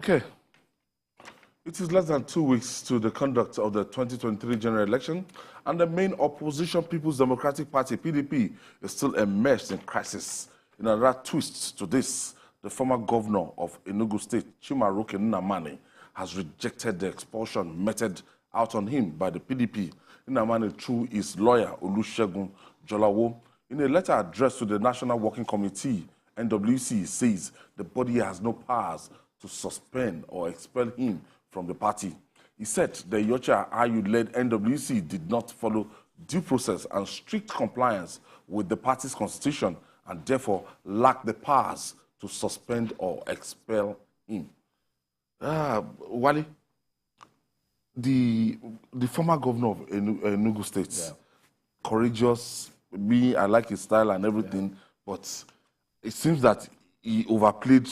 Okay. It is less than 2 weeks to the conduct of the 2023 general election, and the main opposition People's Democratic Party, PDP, is still enmeshed in crisis. In another twist to this, the former governor of Enugu State, Chimaroke Nnamani, has rejected the expulsion meted out on him by the PDP. Nnamani, through his lawyer, Olusegun Jolaowo, in a letter addressed to the National Working Committee, NWC, says the body has no powers to suspend or expel him from the party. He said the Yocha Ayu-led NWC did not follow due process and strict compliance with the party's constitution and therefore lacked the powers to suspend or expel him. Wale, the former governor of Enugu State, courageous, I like his style and everything, but it seems that he overplayed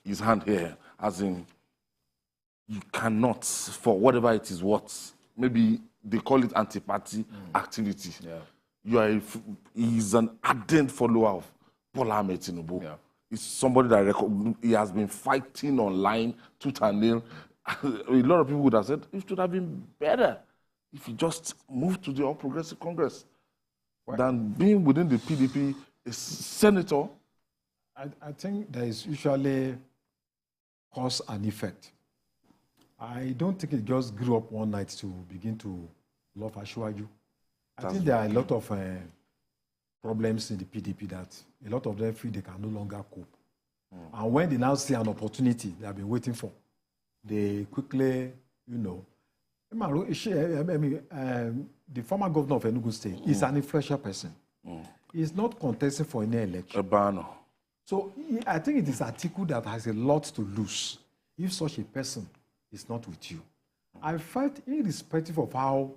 his hand here, as in, you cannot, for whatever it is what, maybe they call it anti-party activity. He's an ardent follower of Bola Ahmed Tinubu. He's somebody that he has been fighting online, tooth and nail. A lot of people would have said, it should have been better if he just moved to the All Progressive Congress than being within the PDP, a senator. I think there is usually cause and effect. I don't think it just grew up one night to begin to love Asiwaju. I think there are a lot of problems in the PDP that a lot of them feel they can no longer cope. And when they now see an opportunity they have been waiting for, they quickly, the former governor of Enugu State is an influential person. He's not contesting for any election. So I think it is Atiku that has a lot to lose if such a person is not with you. I felt, irrespective of how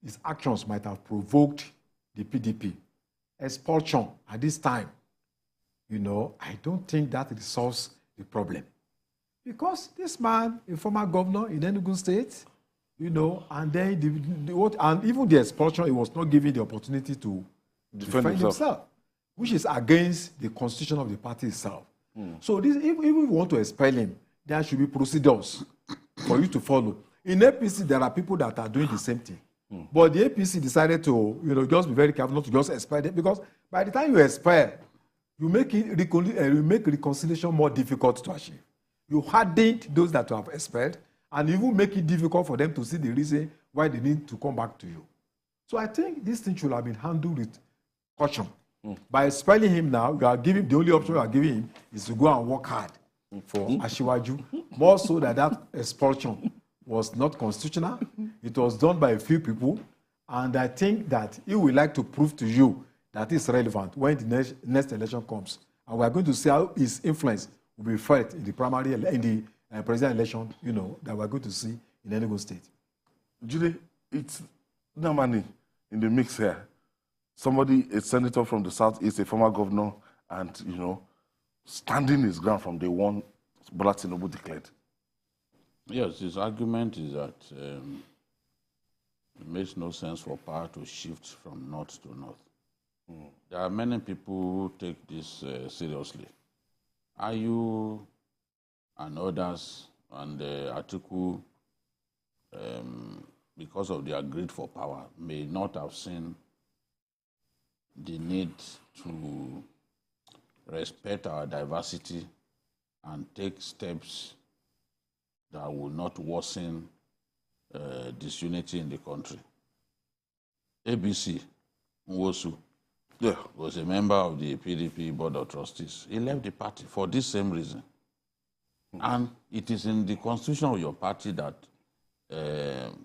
his actions might have provoked the PDP, expulsion at this time, I don't think that resolves the problem. Because this man, a former governor in Enugu State, and then and even the expulsion, he was not given the opportunity to defend himself, which is against the constitution of the party itself. So this, if we want to expel him, there should be procedures for you to follow. In APC, there are people that are doing the same thing. But the APC decided to, just be very careful not to just expel them, because by the time you expel, you make reconciliation more difficult to achieve. You hardened those that you have expelled, and you will make it difficult for them to see the reason why they need to come back to you. So I think this thing should have been handled with caution. By expelling him now, you are giving, the only option you are giving him is to go and work hard for Asiwaju, more so that expulsion was not constitutional. It was done by a few people, and I think that he would like to prove to you that it's relevant when the next election comes. And we are going to see how his influence will be felt in the primary, in the presidential election, that we are going to see in Enugu State. Julie, it's Nnamani in the mix here. Somebody, a senator from the Southeast, a former governor, and, standing his ground from day one, Bola Tinubu declared. Yes, his argument is that it makes no sense for power to shift from north to north. There are many people who take this seriously. Ayu and others and Atiku, because of their greed for power, may not have seen the need to respect our diversity and take steps that will not worsen disunity in the country. ABC Nwosu was a member of the PDP Board of Trustees. He left the party for this same reason. And it is in the constitution of your party that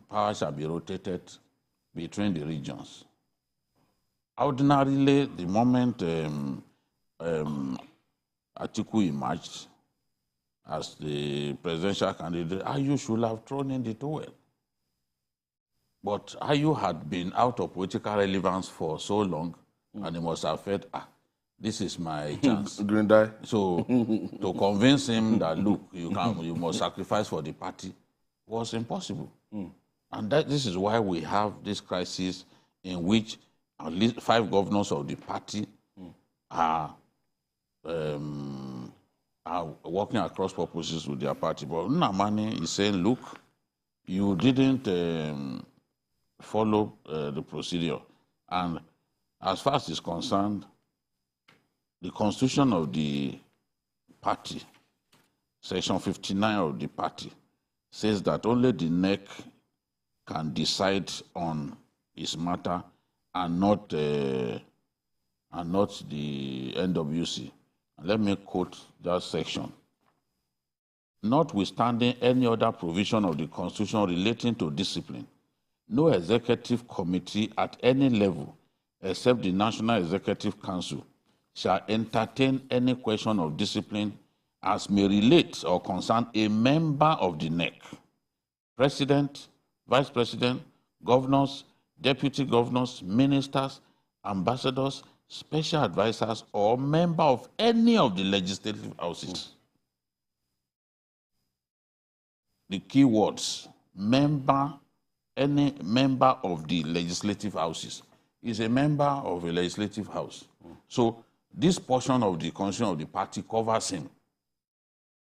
power shall be rotated between the regions. Ordinarily, the moment Atiku emerged as the presidential candidate, Ayu should have thrown in the towel. But Ayu had been out of political relevance for so long, and he must have felt, this is my chance. Green die. So to convince him that, look, you must sacrifice for the party was impossible. And this is why we have this crisis in which at least 5 governors of the party are are working across purposes with their party. But Nnamani is saying, look, you didn't follow the procedure. And as far as it's concerned, the constitution of the party, section 59 of the party, says that only the NEC can decide on its matter and not the NWC. Let me quote that section. Notwithstanding any other provision of the Constitution relating to discipline, no executive committee at any level except the National Executive Council shall entertain any question of discipline as may relate or concern a member of the NEC, president, vice president, governors, deputy governors, ministers, ambassadors, special advisors, or member of any of the legislative houses. The key words, member, any member of the legislative houses is a member of a legislative house. So this portion of the constitution of the party covers him.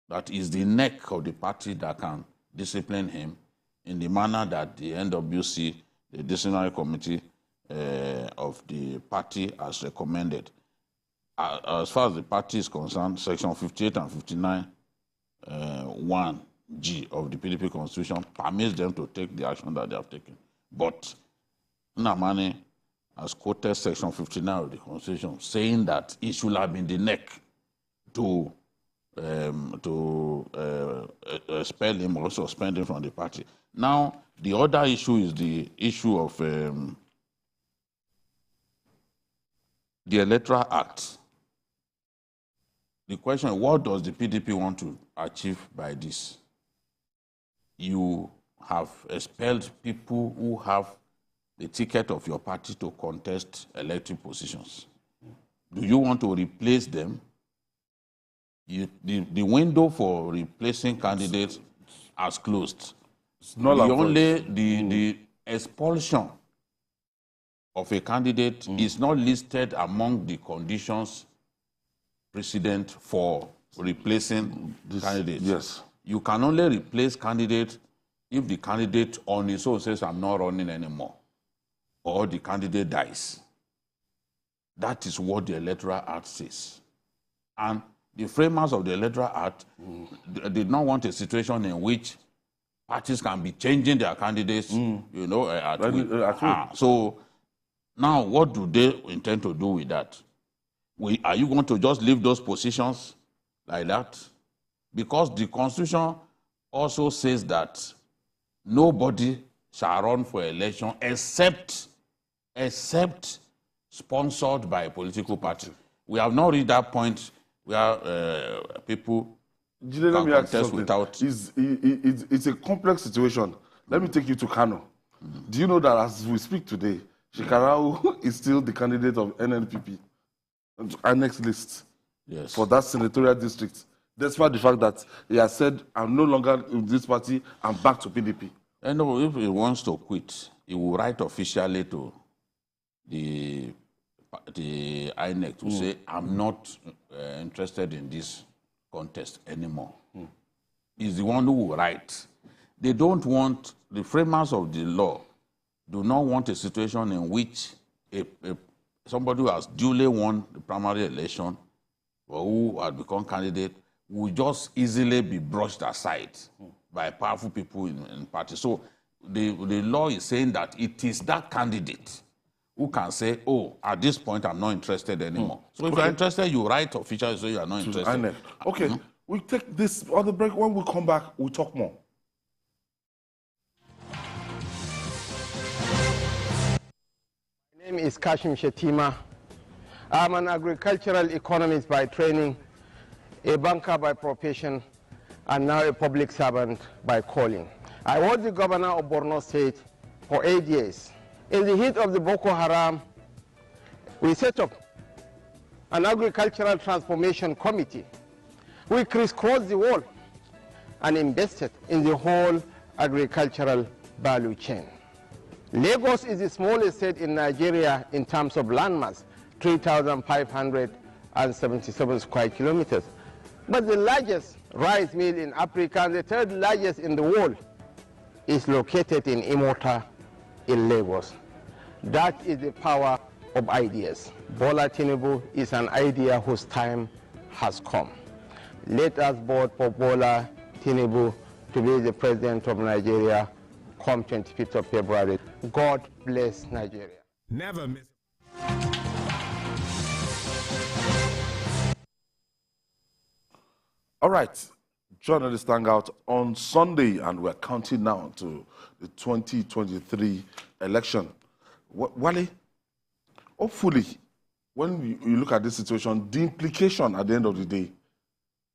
That is the neck of the party that can discipline him in the manner that the NWC, the disciplinary committee of the party, has recommended. As far as the party is concerned, section 58 and 59, 1G of the PDP constitution permits them to take the action that they have taken. But Nnamani has quoted section 59 of the constitution saying that it should have been the neck to expel him or suspend him from the party. Now, the other issue is the issue of the Electoral Act. The question is, what does the PDP want to achieve by this? You have expelled people who have the ticket of your party to contest elective positions. Do you want to replace them? The window for replacing candidates has closed. The expulsion of a candidate is not listed among the conditions precedent for replacing candidates. Yes. You can only replace candidates if the candidate on his own says, I'm not running anymore, or the candidate dies. That is what the Electoral Act says. And the framers of the Electoral Act did not want a situation in which parties can be changing their candidates, you know, at will. So now what do they intend to do with that? Are you going to just leave those positions like that? Because the Constitution also says that nobody shall run for election except sponsored by a political party. We have not reached that point where people can contest without... It's a complex situation. Let me take you to Kano. Do you know that as we speak today, Chimaroke is still the candidate of NNPP, our next list for that senatorial district, despite the fact that he has said, I'm no longer in this party, I'm back to PDP. And if he wants to quit, he will write officially to the INEC to say, I'm not interested in this contest anymore. He's the one who will write. They don't want, the framers of the law do not want a situation in which somebody who has duly won the primary election or who had become candidate will just easily be brushed aside by powerful people in party. So the law is saying that it is that candidate who can say, oh, at this point, I'm not interested anymore. So if you're interested, you write officially so you are not interested. Okay, we take this other break. When we come back, we'll talk more. My name is Kashim Shetima. I'm an agricultural economist by training, a banker by profession, and now a public servant by calling. I was the governor of Borno State for 8 years. In the heat of the Boko Haram, we set up an agricultural transformation committee. We crisscrossed the world and invested in the whole agricultural value chain. Lagos is the smallest state in Nigeria in terms of landmass, 3,577 square kilometers. But the largest rice mill in Africa and the third largest in the world is located in Imota in Lagos. That is the power of ideas. Bola Tinubu is an idea whose time has come. Let us vote for Bola Tinubu to be the president of Nigeria come 25th of February. God bless Nigeria. Never miss. All right, journalists Hangout on Sunday, and we're counting now to the 2023 election. Wale, hopefully, when you look at this situation, the implication at the end of the day,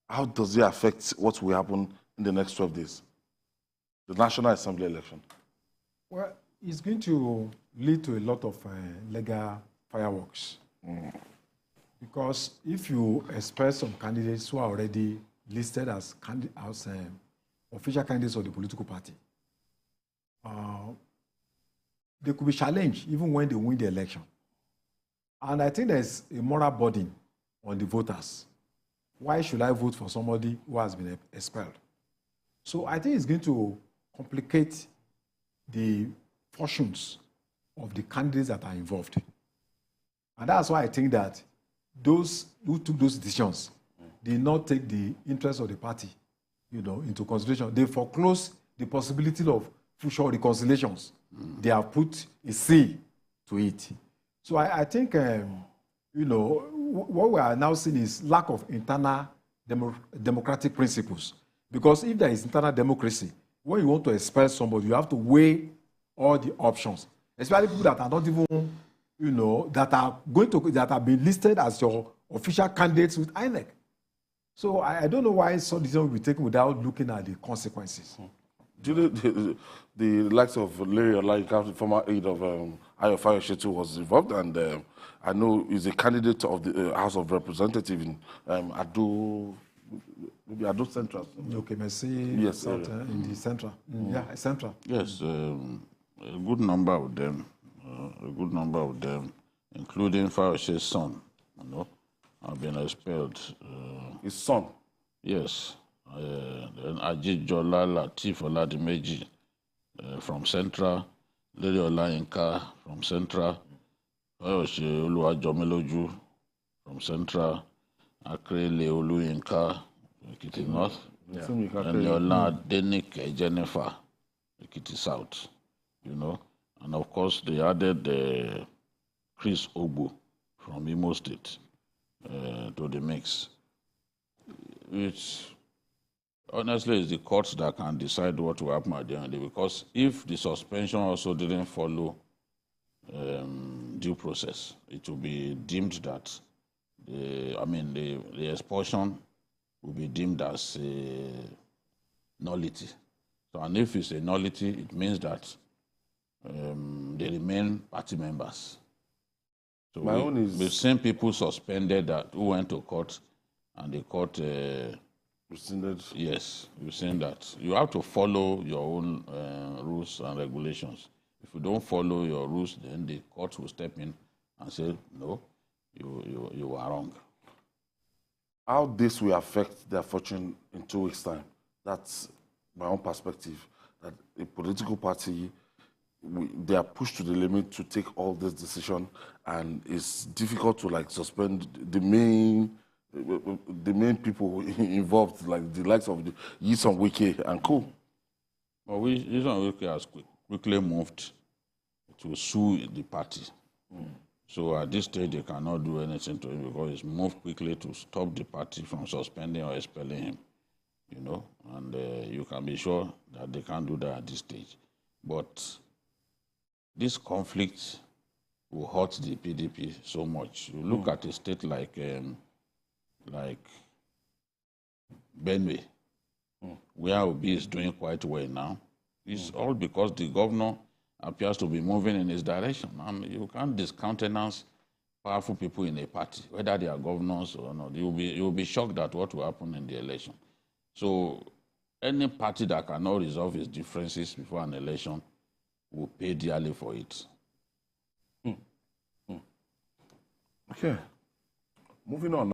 how does it affect what will happen in the next 12 days? The National Assembly election. Well, it's going to lead to a lot of legal fireworks. Because if you expel some candidates who are already listed as official candidates of the political party, they could be challenged even when they win the election. And I think there's a moral burden on the voters. Why should I vote for somebody who has been expelled? So I think it's going to complicate the fortunes of the candidates that are involved. And that's why I think that those who took those decisions did not take the interest of the party, into consideration. They foreclosed the possibility of future reconciliations. They have put a seal to it. So I think, what we are now seeing is lack of internal democratic principles. Because if there is internal democracy, when you want to expel somebody, you have to weigh all the options, especially people that are not even, that are being listed as your official candidates with INEC. So I don't know why some decision will be taken without looking at the consequences. Do you know the likes of Larry Olayinka, the former aide of Ayo Fayoshetu, was involved, and I know he's a candidate of the House of Representatives in Ado Central. Okay, merci. Yes, South, in the Central. Yeah, Central. Yes, a good number of them, including Fayoshe's son, have been expelled. His son? Yes. Then Ajit Jola Latif Oladimeji from Central, Lady Olayinka from Central, Fayose Oluwajomiloju from Central, Akrele Oluyinka, Ekiti North, and Yola Denike Jennifer, Ekiti South, And of course, they added Chris Ogbu from Imo State to the mix. Which honestly is the courts that can decide what will happen at the end of the day, because if the suspension also didn't follow due process, it will be deemed that the expulsion will be deemed as a nullity. So, and if it's a nullity, it means that they remain party members. So we've seen people suspended who went to court, and the court rescinded. Yes, we've seen that. You have to follow your own rules and regulations. If you don't follow your rules, then the court will step in and say, no, you are wrong. How this will affect their fortune in 2 weeks' time? That's my own perspective. That a political party, they are pushed to the limit to take all this decision, and it's difficult to suspend the main people involved, like the likes of Nyesom Wike and co. Well, Nyesom Wike has quickly moved to sue the party. So at this stage, they cannot do anything to him because he's moved quickly to stop the party from suspending or expelling him. And you can be sure that they can't do that at this stage. But this conflict will hurt the PDP so much. You look at a state like Benue, where Obi is doing quite well now. It's all because the governor appears to be moving in his direction. And you can't discountenance powerful people in a party, whether they are governors or not. You'll be shocked at what will happen in the election. So any party that cannot resolve its differences before an election will pay dearly for it. Okay. Moving on.